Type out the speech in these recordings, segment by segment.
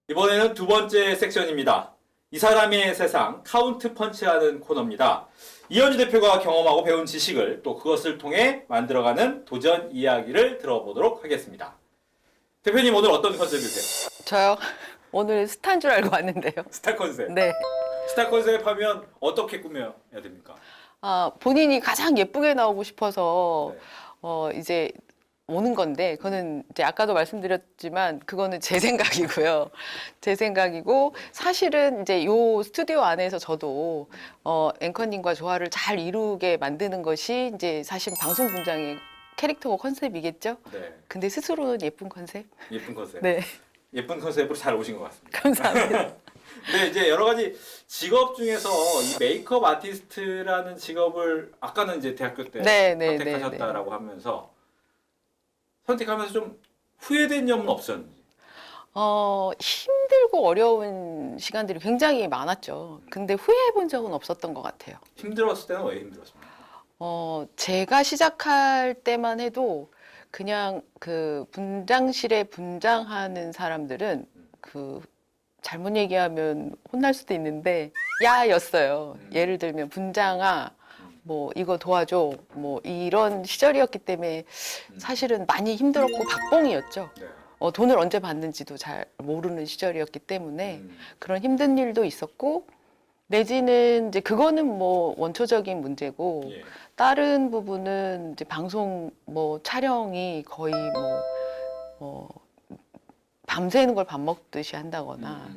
이번에는 두 번째 섹션입니다. 이 사람의 세상 카운트 펀치라는 코너입니다. 이현주 대표가 경험하고 배운 지식을 또 그것을 통해 만들어가는 도전 이야기를 들어보도록 하겠습니다. 대표님 오늘 어떤 컨셉이세요? 저요? 오늘 스타인 줄 알고 왔는데요. 스타 컨셉. 네. 스타 컨셉 하면 어떻게 꾸며야 됩니까? 본인이 가장 예쁘게 나오고 싶어서 네. 이제 오는 건데, 그거는 이제 아까도 말씀드렸지만 그거는 제 생각이고요. 제 생각이고, 사실은 이제 요 스튜디오 안에서 저도 앵커님과 조화를 잘 이루게 만드는 것이 이제 사실 방송 분장의 캐릭터고 컨셉이겠죠? 네. 근데 스스로는 예쁜 컨셉? 예쁜 컨셉. 네. 예쁜 컨셉으로 잘 오신 것 같습니다. 감사합니다. 근데 이제 여러 가지 직업 중에서 이 메이크업 아티스트라는 직업을 아까는 이제 대학교 때 네, 선택하셨다라고 하면서 선택하면서 좀 후회된 점은 없었는지. 힘들고 어려운 시간들이 굉장히 많았죠. 근데 후회해 본 적은 없었던 것 같아요. 힘들었을 때는 왜 힘들었습니까? 제가 시작할 때만 해도 그냥 그 분장실에 분장하는 사람들은 그 잘못 얘기하면 혼날 수도 있는데 야였어요. 예를 들면 분장아 뭐 이거 도와줘 뭐 이런 시절이었기 때문에 사실은 많이 힘들었고 박봉이었죠. 네. 돈을 언제 받는지도 잘 모르는 시절이었기 때문에 그런 힘든 일도 있었고, 내지는 이제 그거는 뭐 원초적인 문제고, 예. 다른 부분은 이제 방송 뭐 촬영이 거의 밤새는 걸 밥 먹듯이 한다거나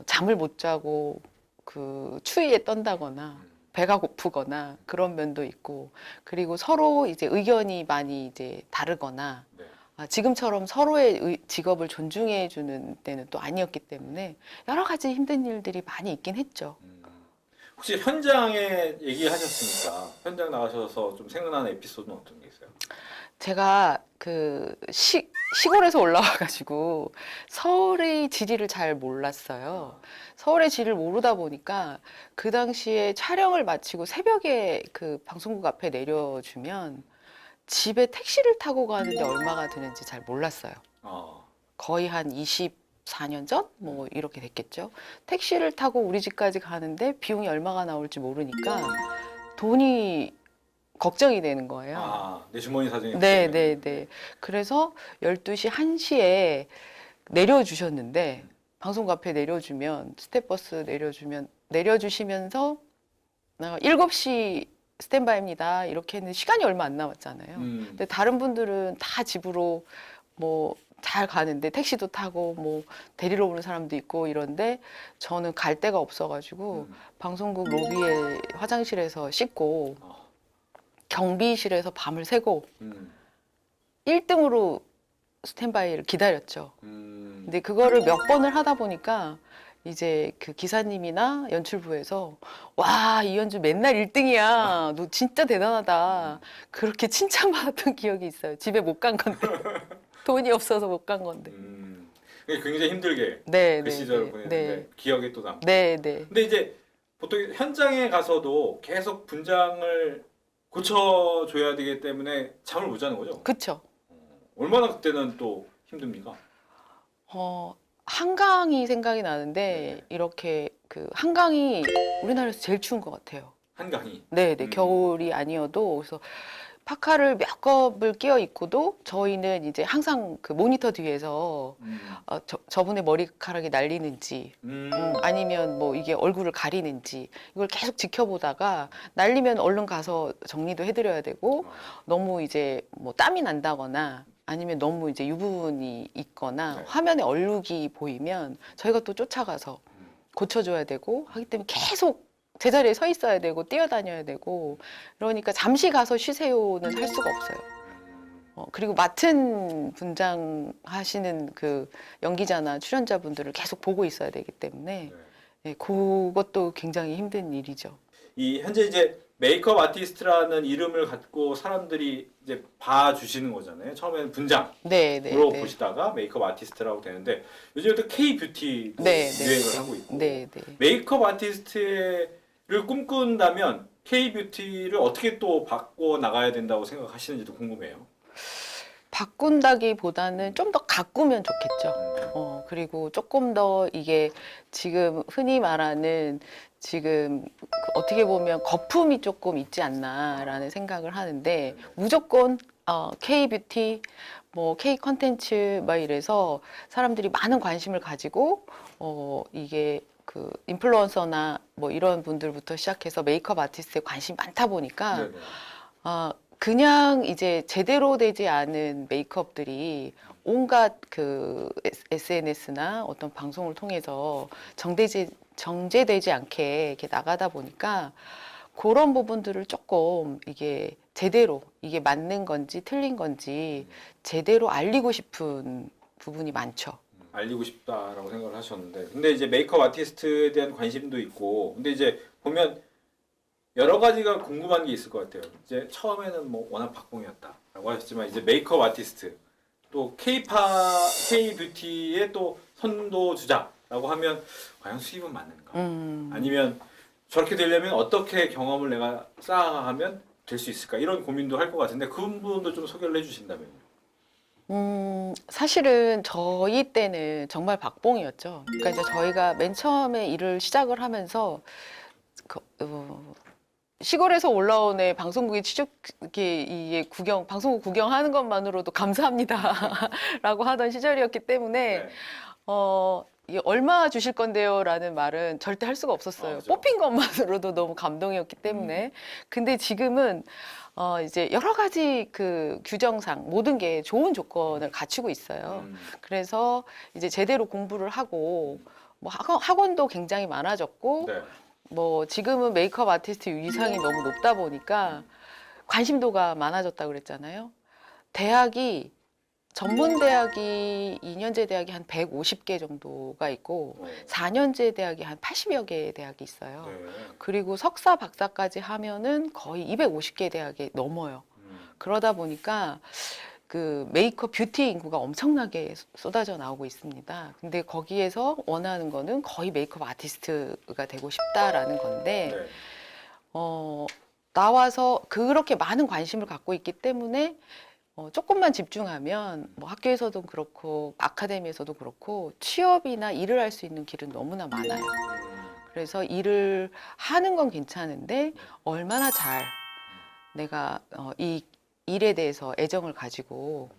잠을 못 자고 그 추위에 떤다거나 배가 고프거나 그런 면도 있고, 그리고 서로 이제 의견이 많이 이제 다르거나 네. 지금처럼 서로의 직업을 존중해 주는 때는 또 아니었기 때문에 여러 가지 힘든 일들이 많이 있긴 했죠. 혹시 현장에 얘기하셨으니까 현장 나가셔서 좀 생각나는 에피소드는 어떤 게 있어요? 제가 그 시골에서 올라와가지고 서울의 지리를 잘 몰랐어요. 서울의 지리를 모르다 보니까 그 당시에 촬영을 마치고 새벽에 그 방송국 앞에 내려주면 집에 택시를 타고 가는데 얼마가 드는지 잘 몰랐어요. 거의 한 24년 전? 뭐 이렇게 됐겠죠. 택시를 타고 우리 집까지 가는데 비용이 얼마가 나올지 모르니까 돈이 걱정이 되는 거예요. 내 주머니 사정이. 네. 그래서 12시, 1시에 내려주셨는데, 방송 앞에 내려주면, 스텝버스 내려주시면서 7시 스탠바이입니다. 이렇게 했는데 시간이 얼마 안 남았잖아요. 근데 다른 분들은 다 집으로 뭐 잘 가는데 택시도 타고 뭐 데리러 오는 사람도 있고 이런데 저는 갈 데가 없어가지고 방송국 로비에 화장실에서 씻고 경비실에서 밤을 새고 1등으로 스탠바이를 기다렸죠. 근데 그거를 몇 번을 하다 보니까 이제 그 기사님이나 연출부에서 와, 이현주 맨날 1등이야. 너 진짜 대단하다. 그렇게 칭찬받았던 기억이 있어요. 집에 못 간 건데. 돈이 없어서 못 간 건데. 굉장히 힘들게 그 시절을 보냈는데 기억에 또 남고. 네. 근데 이제 보통 현장에 가서도 계속 분장을 고쳐줘야 되기 때문에 잠을 못 자는 거죠? 그쵸. 얼마나 그때는 또 힘듭니까? 한강이 생각이 나는데 이렇게 그 한강이 우리나라에서 제일 추운 것 같아요. 한강이? 네. 겨울이 아니어도 그래서 파카를 몇 겹을 끼어 입고도 저희는 이제 항상 그 모니터 뒤에서 저분의 머리카락이 날리는지 아니면 뭐 이게 얼굴을 가리는지 이걸 계속 지켜보다가 날리면 얼른 가서 정리도 해드려야 되고, 너무 이제 뭐 땀이 난다거나 아니면 너무 이제 유분이 있거나 화면에 얼룩이 보이면 저희가 또 쫓아가서 고쳐줘야 되고 하기 때문에 계속 제자리에 서 있어야 되고 뛰어다녀야 되고, 그러니까 잠시 가서 쉬세요는 할 수가 없어요. 그리고 맡은 분장하시는 그 연기자나 출연자분들을 계속 보고 있어야 되기 때문에 그것도 굉장히 힘든 일이죠. 이 현재 이제 메이크업 아티스트라는 이름을 갖고 사람들이 이제 봐주시는 거잖아요. 처음에는 분장으로 보시다가 메이크업 아티스트라고 되는데 요즘에 또 K-뷰티도 유행을 하고 있고 메이크업 아티스트를 꿈꾼다면 K-뷰티를 어떻게 또 바꿔 나가야 된다고 생각하시는지도 궁금해요. 바꾼다기보다는 좀 더 가꾸면 좋겠죠. 그리고 조금 더 이게 지금 흔히 말하는 지금 어떻게 보면 거품이 조금 있지 않나라는 생각을 하는데 무조건 K-뷰티, 뭐 K-컨텐츠 막 이래서 사람들이 많은 관심을 가지고 이게 그 인플루언서나 뭐 이런 분들부터 시작해서 메이크업 아티스트에 관심이 많다 보니까 그냥 이제 제대로 되지 않은 메이크업들이 온갖 그 SNS나 어떤 방송을 통해서 정제되지 않게 이렇게 나가다 보니까 그런 부분들을 조금 이게 제대로 이게 맞는 건지 틀린 건지 제대로 알리고 싶은 부분이 많죠. 알리고 싶다라고 생각을 하셨는데, 근데 이제 메이크업 아티스트에 대한 관심도 있고, 근데 이제 보면 여러 가지가 궁금한 게 있을 것 같아요. 이제 처음에는 뭐 워낙 박봉이었다라고 하셨지만 이제 메이크업 아티스트 또 K-뷰티의 또 선도주자라고 하면 과연 수입은 맞는가? 아니면 저렇게 되려면 어떻게 경험을 내가 쌓아가면 될 수 있을까? 이런 고민도 할 것 같은데 그 부분도 좀 소개를 해주신다면요. 사실은 저희 때는 정말 박봉이었죠. 그러니까 이제 저희가 맨 처음에 일을 시작을 하면서 시골에서 올라온 애 방송국에 이게 방송국 구경하는 것만으로도 감사합니다라고 하던 시절이었기 때문에 이게 얼마 주실 건데요라는 말은 절대 할 수가 없었어요. 뽑힌 것만으로도 너무 감동이었기 때문에. 근데 지금은 이제 여러 가지 그 규정상 모든 게 좋은 조건을 갖추고 있어요. 그래서 이제 제대로 공부를 하고 뭐 학원도 굉장히 많아졌고 뭐 지금은 메이크업 아티스트 위상이 너무 높다 보니까 관심도가 많아졌다고 그랬잖아요. 전문 대학이 2년제 대학이 한 150개 정도가 있고 4년제 대학이 한 80여 개 대학이 있어요. 그리고 석사 박사까지 하면은 거의 250개 대학이 넘어요. 그러다 보니까 그 메이크업 뷰티 인구가 엄청나게 쏟아져 나오고 있습니다. 근데 거기에서 원하는 거는 거의 메이크업 아티스트가 되고 싶다라는 건데 나와서 그렇게 많은 관심을 갖고 있기 때문에 조금만 집중하면 뭐 학교에서도 그렇고 아카데미에서도 그렇고 취업이나 일을 할 수 있는 길은 너무나 많아요. 그래서 일을 하는 건 괜찮은데 얼마나 잘 내가 이 일에 대해서 애정을 가지고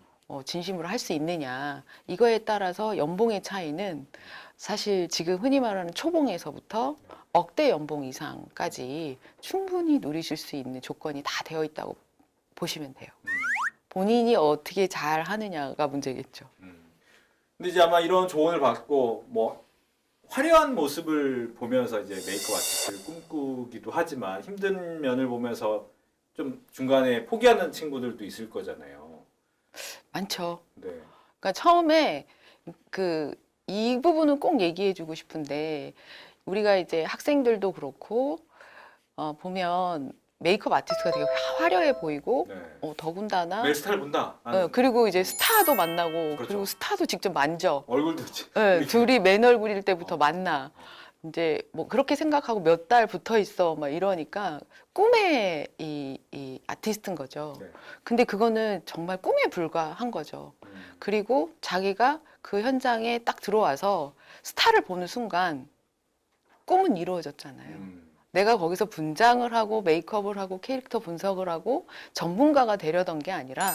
진심으로 할 수 있느냐 이거에 따라서 연봉의 차이는 사실 지금 흔히 말하는 초봉에서부터 억대 연봉 이상까지 충분히 누리실 수 있는 조건이 다 되어 있다고 보시면 돼요. 본인이 어떻게 잘 하느냐가 문제겠죠. 근데 이제 아마 이런 조언을 받고 뭐 화려한 모습을 보면서 이제 메이크업 아티스트를 꿈꾸기도 하지만 힘든 면을 보면서 좀 중간에 포기하는 친구들도 있을 거잖아요. 많죠. 네. 그러니까 처음에 이 부분은 꼭 얘기해주고 싶은데 우리가 이제 학생들도 그렇고 보면 메이크업 아티스트가 되게 화려해 보이고 더군다나 매일 스타를 본다. 그리고 이제 스타도 만나고 그렇죠. 그리고 스타도 직접 만져. 얼굴도 둘이 맨 얼굴일 때부터 만나. 이제 뭐 그렇게 생각하고 몇 달 붙어 있어 막 이러니까 꿈의 이 아티스트인 거죠. 근데 그거는 정말 꿈에 불과한 거죠. 그리고 자기가 그 현장에 딱 들어와서 스타를 보는 순간 꿈은 이루어졌잖아요. 내가 거기서 분장을 하고 메이크업을 하고 캐릭터 분석을 하고 전문가가 되려던 게 아니라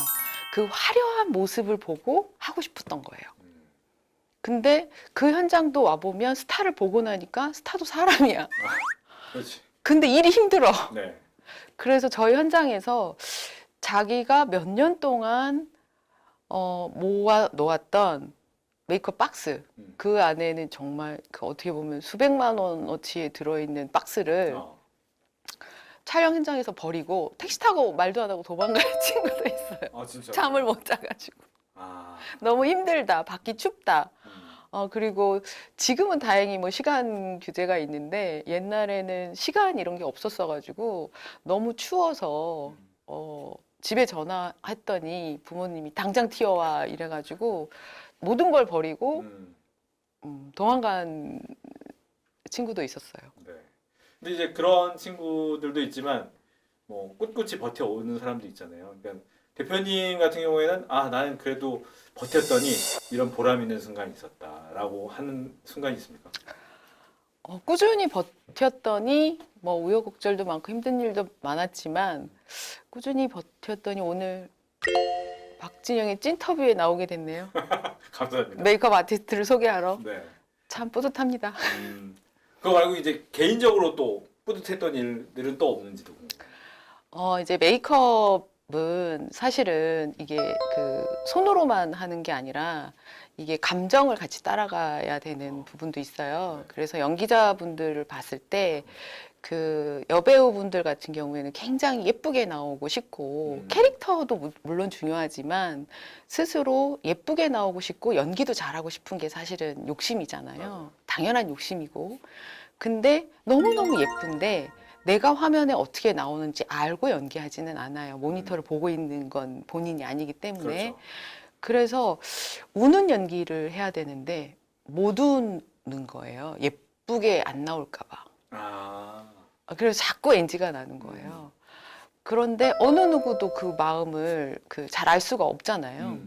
그 화려한 모습을 보고 하고 싶었던 거예요. 근데 그 현장도 와보면 스타를 보고 나니까 스타도 사람이야. 그렇지. 근데 일이 힘들어. 네. 그래서 저희 현장에서 자기가 몇 년 동안 모아 놓았던 메이크업 박스 그 안에는 정말 어떻게 보면 수백만 원어치에 들어있는 박스를 촬영 현장에서 버리고 택시 타고 말도 안 하고 도망가는 친구도 있어요. 진짜? 잠을 못 자가지고. 너무 힘들다. 밖이 춥다. 그리고 지금은 다행히 뭐 시간 규제가 있는데 옛날에는 시간 이런 게 없었어가지고 너무 추워서 집에 전화했더니 부모님이 당장 튀어와 이래가지고 모든 걸 버리고 도망간 친구도 있었어요. 네. 근데 이제 그런 친구들도 있지만 뭐 꿋꿋이 버텨오는 사람도 있잖아요. 그러니까 대표님 같은 경우에는 나는 그래도 버텼더니 이런 보람 있는 순간이 있었다라고 하는 순간이 있습니까? 꾸준히 버텼더니 뭐 우여곡절도 많고 힘든 일도 많았지만 꾸준히 버텼더니 오늘 박진영의 찐터뷰에 나오게 됐네요. 감사합니다. 메이크업 아티스트를 소개하러. 네. 참 뿌듯합니다. 그거 말고 이제 개인적으로 또 뿌듯했던 일들은 또 없는지도. 이제 메이크업은 사실은 이게 그 손으로만 하는 게 아니라 이게 감정을 같이 따라가야 되는 부분도 있어요. 그래서 연기자분들을 봤을 때 그 여배우분들 같은 경우에는 굉장히 예쁘게 나오고 싶고 캐릭터도 물론 중요하지만 스스로 예쁘게 나오고 싶고 연기도 잘하고 싶은 게 사실은 욕심이잖아요. 당연한 욕심이고. 근데 너무너무 예쁜데 내가 화면에 어떻게 나오는지 알고 연기하지는 않아요. 모니터를 보고 있는 건 본인이 아니기 때문에. 그렇죠. 그래서 우는 연기를 해야 되는데 못 우는 거예요. 예쁘게 안 나올까 봐. 그래서 자꾸 NG가 나는 거예요. 그런데 어느 누구도 그 마음을 잘 알 수가 없잖아요.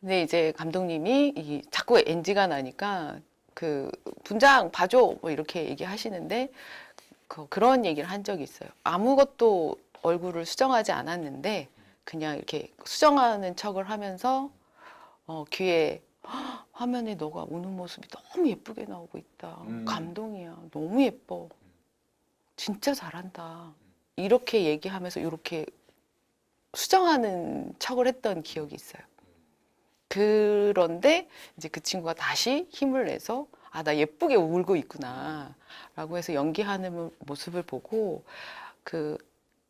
근데 이제 감독님이 자꾸 NG가 나니까 분장 봐줘 뭐 이렇게 얘기하시는데 그런 얘기를 한 적이 있어요. 아무것도 얼굴을 수정하지 않았는데 그냥 이렇게 수정하는 척을 하면서 귀에 화면에 너가 우는 모습이 너무 예쁘게 나오고 있다. 감동이야. 너무 예뻐. 진짜 잘한다. 이렇게 얘기하면서 이렇게 수정하는 척을 했던 기억이 있어요. 그런데 이제 그 친구가 다시 힘을 내서 나 예쁘게 울고 있구나 라고 해서 연기하는 모습을 보고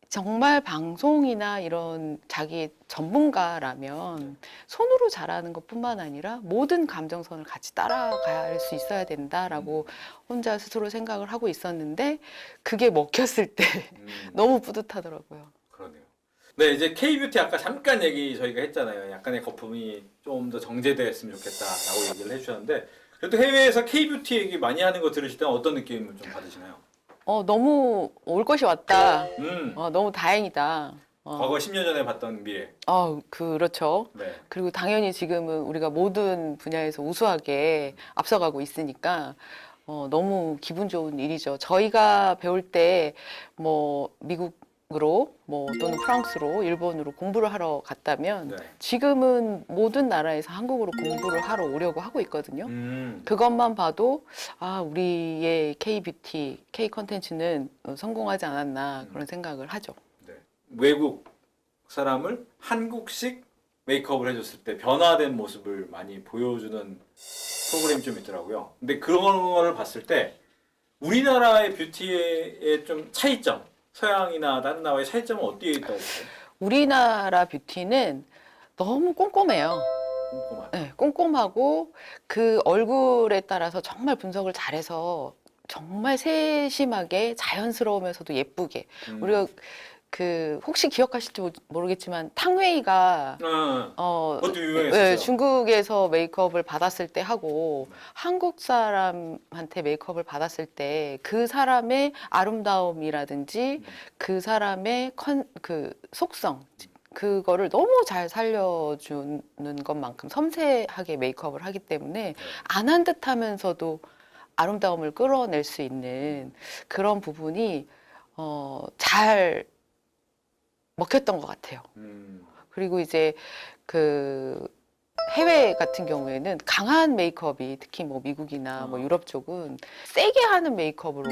정말 방송이나 이런 자기 전문가라면 손으로 잘하는 것뿐만 아니라 모든 감정선을 같이 따라갈 수 있어야 된다라고 혼자 스스로 생각을 하고 있었는데 그게 먹혔을 때 너무 뿌듯하더라고요. 그러네요. 네, 이제 K-뷰티 아까 잠깐 얘기 저희가 했잖아요. 약간의 거품이 좀 더 정제되었으면 좋겠다라고 얘기를 해주셨는데 그래도 해외에서 K-뷰티 얘기 많이 하는 거 들으실 때 어떤 느낌을 좀 받으시나요? 너무 올 것이 왔다. 너무 다행이다. 과거 10년 전에 봤던 미래. 그렇죠. 네. 그리고 당연히 지금은 우리가 모든 분야에서 우수하게 앞서가고 있으니까 너무 기분 좋은 일이죠. 저희가 배울 때 뭐 미국으로 또는 프랑스로 일본으로 공부를 하러 갔다면 네. 지금은 모든 나라에서 한국으로 공부를 하러 오려고 하고 있거든요. 그것만 봐도 우리의 K-뷰티, K-컨텐츠는 성공하지 않았나 그런 생각을 하죠. 네. 외국 사람을 한국식 메이크업을 해줬을 때 변화된 모습을 많이 보여주는 프로그램이 좀 있더라고요. 근데 그런 거를 봤을 때 우리나라의 뷰티의 좀 차이점, 서양이나 다른 나라의 차이점은 어디에 있다고 보세요? 우리나라 뷰티는 너무 꼼꼼해요. 꼼꼼하다. 네, 꼼꼼하고 그 얼굴에 따라서 정말 분석을 잘해서 정말 세심하게 자연스러우면서도 예쁘게 우리가 혹시 기억하실지 모르겠지만 탕웨이가 그것도 유명했어요. 네, 중국에서 메이크업을 받았을 때 하고 한국 사람한테 메이크업을 받았을 때 그 사람의 아름다움이라든지 그 사람의 속성 그거를 너무 잘 살려주는 것만큼 섬세하게 메이크업을 하기 때문에 안 한 듯 하면서도 아름다움을 끌어낼 수 있는 그런 부분이 잘 먹혔던 것 같아요. 그리고 이제 해외 같은 경우에는 강한 메이크업이 특히 뭐 미국이나 뭐 유럽 쪽은 세게 하는 메이크업으로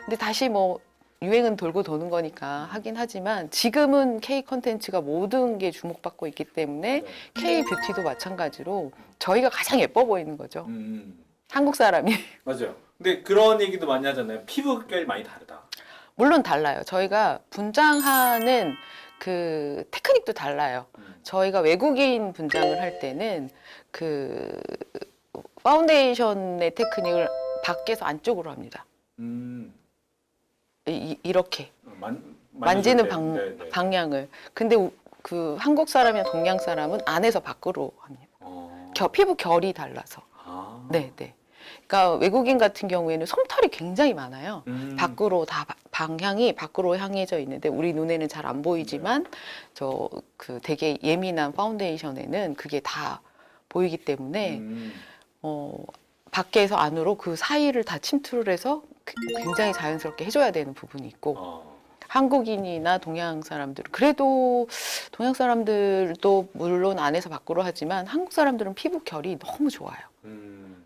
근데 다시 뭐 유행은 돌고 도는 거니까 하긴 하지만 지금은 K 컨텐츠가 모든 게 주목받고 있기 때문에 K 뷰티도 마찬가지로 저희가 가장 예뻐 보이는 거죠. 한국 사람이. 맞아요. 근데 그런 얘기도 많이 하잖아요. 피부결이 많이 다르다. 물론 달라요. 저희가 분장하는 테크닉도 달라요. 저희가 외국인 분장을 할 때는 파운데이션의 테크닉을 밖에서 안쪽으로 합니다. 이렇게 만지는 방향을. 근데 한국 사람이나 동양 사람은 안에서 밖으로 합니다. 피부 결이 달라서. 네. 그러니까 외국인 같은 경우에는 솜털이 굉장히 많아요. 밖으로 다 방향이 밖으로 향해져 있는데 우리 눈에는 잘 안 보이지만 저 그 되게 예민한 파운데이션에는 그게 다 보이기 때문에 밖에서 안으로 그 사이를 다 침투를 해서 굉장히 자연스럽게 해줘야 되는 부분이 있고 한국인이나 동양 사람들 그래도 동양 사람들도 물론 안에서 밖으로 하지만 한국 사람들은 피부 결이 너무 좋아요.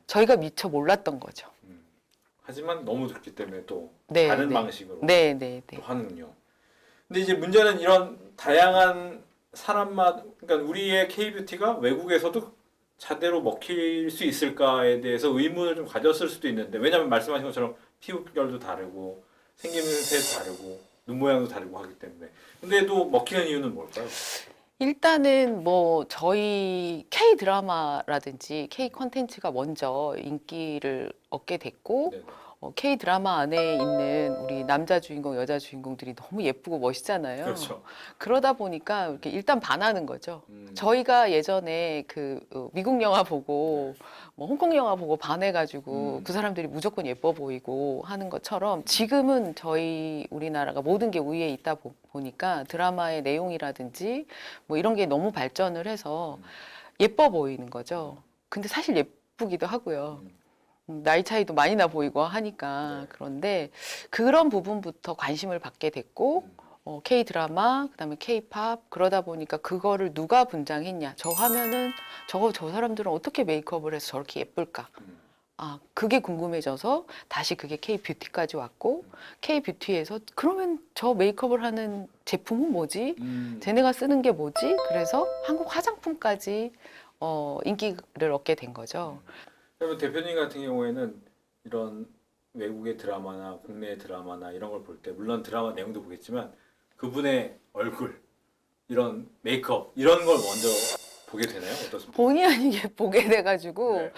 저희가 미처 몰랐던 거죠. 하지만 너무 좋기 때문에 또 네, 다른 네. 방식으로 네. 또 하는군요. 근데 이제 문제는 이런 다양한 사람마다 그러니까 우리의 K-뷰티가 외국에서도 제대로 먹힐 수 있을까에 대해서 의문을 좀 가졌을 수도 있는데 왜냐하면 말씀하신 것처럼 피부결도 다르고 생김새도 다르고 눈 모양도 다르고 하기 때문에 근데도 먹히는 이유는 뭘까요? 일단은 뭐 저희 K 드라마라든지 K 콘텐츠가 먼저 인기를 얻게 됐고 네. K 드라마 안에 있는 우리 남자 주인공, 여자 주인공들이 너무 예쁘고 멋있잖아요. 그렇죠. 그러다 보니까 이렇게 일단 반하는 거죠. 저희가 예전에 그 미국 영화 보고 뭐 홍콩 영화 보고 반해가지고 그 사람들이 무조건 예뻐 보이고 하는 것처럼 지금은 저희 우리나라가 모든 게 우위에 있다 보니까 드라마의 내용이라든지 뭐 이런 게 너무 발전을 해서 예뻐 보이는 거죠. 근데 사실 예쁘기도 하고요. 나이 차이도 많이 나 보이고 하니까 그런데 그런 부분부터 관심을 받게 됐고 K 드라마 그다음에 K 팝 그러다 보니까 그거를 누가 분장했냐 저 화면은 저 사람들은 어떻게 메이크업을 해서 저렇게 예쁠까 아 그게 궁금해져서 다시 그게 K 뷰티까지 왔고 K 뷰티에서 그러면 저 메이크업을 하는 제품은 뭐지 쟤네가 쓰는 게 뭐지 그래서 한국 화장품까지 인기를 얻게 된 거죠. 그러면 대표님 같은 경우에는 이런 외국의 드라마나 국내 드라마나 이런 걸 볼 때 물론 드라마 내용도 보겠지만 그분의 얼굴, 이런 메이크업 이런 걸 먼저 보게 되나요? 어떻습니까? 본의 아니게 보게 돼가지고 네.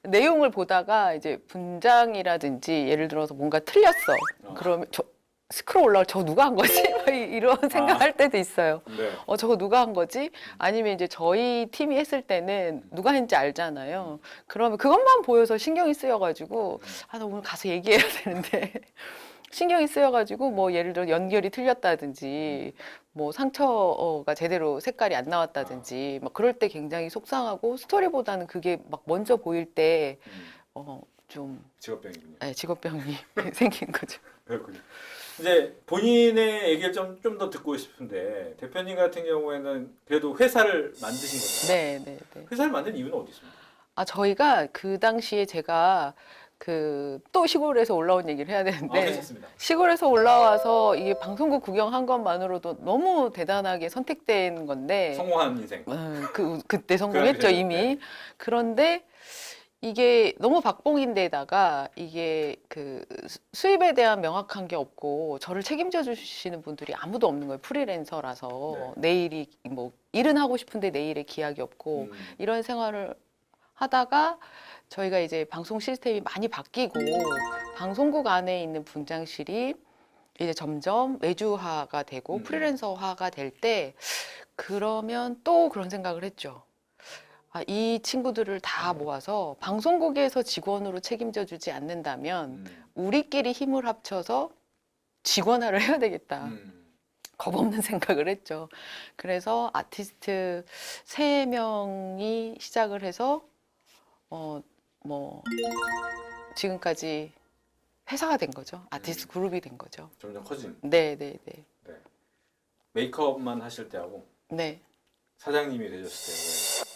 내용을 보다가 이제 분장이라든지 예를 들어서 뭔가 틀렸어. 그러면 저 스크롤 올라올 저 누가 한 거지? 막 이런 생각할 때도 있어요. 네. 저거 누가 한 거지? 아니면 이제 저희 팀이 했을 때는 누가 했는지 알잖아요. 그러면 그것만 보여서 신경이 쓰여가지고 나 오늘 가서 얘기해야 되는데 신경이 쓰여가지고 뭐 예를 들어 연결이 틀렸다든지 뭐 상처가 제대로 색깔이 안 나왔다든지 막 그럴 때 굉장히 속상하고 스토리보다는 그게 막 먼저 보일 때 좀 직업병이군요. 네, 직업병이 생긴 거죠. 그렇군요. 이제 본인의 얘기를 좀 더 듣고 싶은데 대표님 같은 경우에는 그래도 회사를 만드신 거잖아요. 네. 회사를 만든 이유는 어디 있습니까? 저희가 그 당시에 제가 또 시골에서 올라온 얘기를 해야 되는데 괜찮습니다. 시골에서 올라와서 이게 방송국 구경한 것만으로도 너무 대단하게 선택된 건데 성공한 인생. 그때 성공했죠 이미. 네. 그런데 이게 너무 박봉인데다가 이게 그 수입에 대한 명확한 게 없고 저를 책임져 주시는 분들이 아무도 없는 거예요. 프리랜서라서 내일이 뭐 일은 하고 싶은데 내일에 기약이 없고 이런 생활을 하다가 저희가 이제 방송 시스템이 많이 바뀌고 방송국 안에 있는 분장실이 이제 점점 외주화가 되고 프리랜서화가 될 때 그러면 또 그런 생각을 했죠. 이 친구들을 다 모아서 방송국에서 직원으로 책임져 주지 않는다면 우리끼리 힘을 합쳐서 직원화를 해야 되겠다. 겁없는 생각을 했죠. 그래서 아티스트 3명이 시작을 해서 뭐 지금까지 회사가 된 거죠. 아티스트 그룹이 된 거죠. 점점 커진. 네. 메이크업만 하실 때하고 네. 사장님이 되셨을 때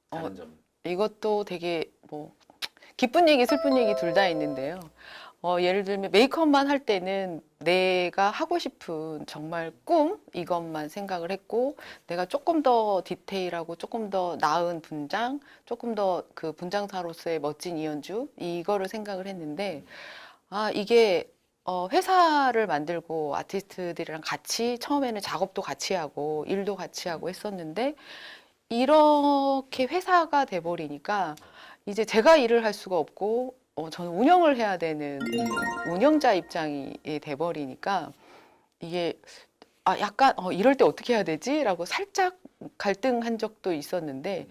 다른 점. 이것도 되게 뭐 기쁜 얘기, 슬픈 얘기 둘 다 있는데요. 예를 들면 메이크업만 할 때는 내가 하고 싶은 정말 꿈 이것만 생각을 했고 내가 조금 더 디테일하고 조금 더 나은 분장, 조금 더 그 분장사로서의 멋진 이연주 이거를 생각을 했는데 이게 회사를 만들고 아티스트들이랑 같이 처음에는 작업도 같이 하고 일도 같이 하고 했었는데 이렇게 회사가 돼버리니까 이제 제가 일을 할 수가 없고 저는 운영을 해야 되는 운영자 입장이 돼버리니까 이게 약간 이럴 때 어떻게 해야 되지? 라고 살짝 갈등한 적도 있었는데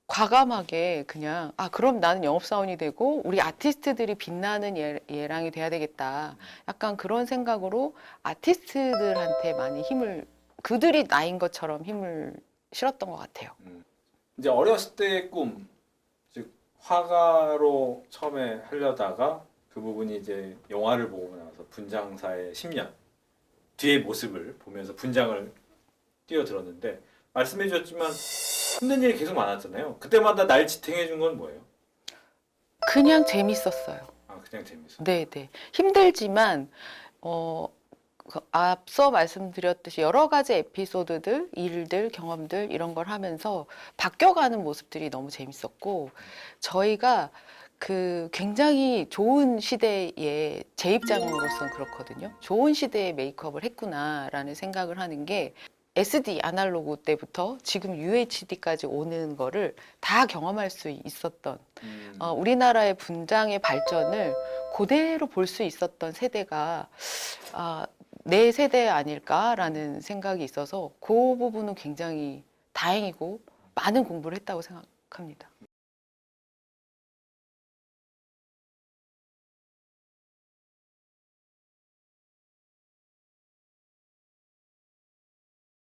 과감하게 그냥 그럼 나는 영업사원이 되고 우리 아티스트들이 빛나는 예랑이 돼야 되겠다. 약간 그런 생각으로 아티스트들한테 많이 그들이 나인 것처럼 힘을 실었던 것 같아요. 이제 어렸을 때의 꿈, 즉 화가로 처음에 하려다가 그 부분이 이제 영화를 보고 나서 분장사의 10년 뒤의 모습을 보면서 분장을 뛰어들었는데 말씀해 주셨지만 힘든 일이 계속 많았잖아요. 그때마다 날 지탱해 준 건 뭐예요? 그냥 재밌었어요. 그냥 재밌었어요. 네. 힘들지만 앞서 말씀드렸듯이 여러 가지 에피소드들, 일들, 경험들 이런 걸 하면서 바뀌어가는 모습들이 너무 재밌었고 저희가 굉장히 좋은 시대에 제 입장으로서는 그렇거든요. 좋은 시대에 메이크업을 했구나라는 생각을 하는 게 SD 아날로그 때부터 지금 UHD까지 오는 거를 다 경험할 수 있었던 우리나라의 분장의 발전을 그대로 볼 수 있었던 세대가 내 세대 아닐까라는 생각이 있어서 그 부분은 굉장히 다행이고 많은 공부를 했다고 생각합니다.